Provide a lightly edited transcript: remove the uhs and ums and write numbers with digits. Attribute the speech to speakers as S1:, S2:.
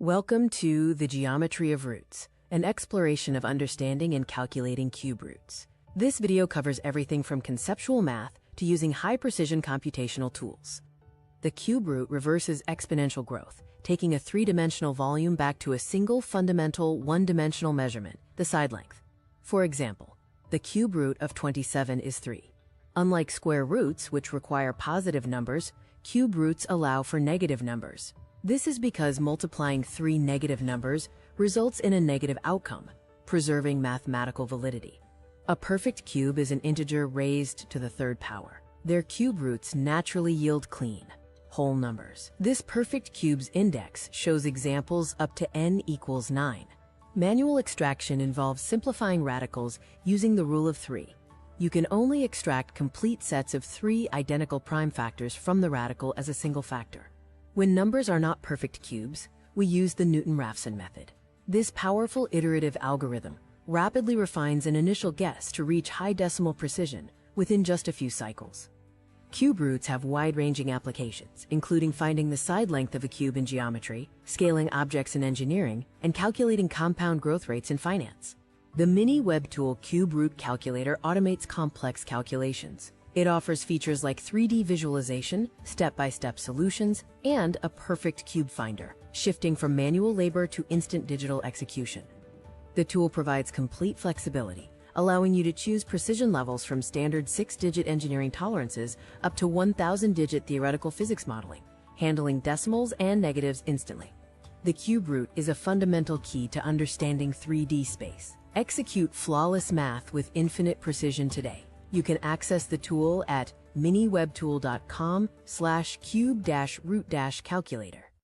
S1: Welcome to the Geometry of Roots, an exploration of understanding and calculating cube roots. This video covers everything from conceptual math to using high-precision computational tools. The cube root reverses exponential growth, taking a three-dimensional volume back to a single fundamental one-dimensional measurement, the side length. For example, the cube root of 27 is 3. Unlike square roots, which require positive numbers, cube roots allow for negative numbers. This is because multiplying three negative numbers results in a negative outcome, preserving mathematical validity. A perfect cube is an integer raised to the third power. Their cube roots naturally yield clean, whole numbers. This perfect cube's index shows examples up to n equals 9. Manual extraction involves simplifying radicals using the rule of 3. You can only extract complete sets of 3 identical prime factors from the radical as a single factor. When numbers are not perfect cubes, we use the Newton-Raphson method. This powerful iterative algorithm rapidly refines an initial guess to reach high decimal precision within just a few cycles. Cube roots have wide-ranging applications, including finding the side length of a cube in geometry, scaling objects in engineering, and calculating compound growth rates in finance. The MiniWebTool Cube Root Calculator automates complex calculations. It offers features like 3D visualization, step-by-step solutions, and a perfect cube finder, shifting from manual labor to instant digital execution. The tool provides complete flexibility, allowing you to choose precision levels from standard 6-digit engineering tolerances up to 1,000-digit theoretical physics modeling, handling decimals and negatives instantly. The cube root is a fundamental key to understanding 3D space. Execute flawless math with infinite precision today. You can access the tool at miniwebtool.com/cube-root-calculator.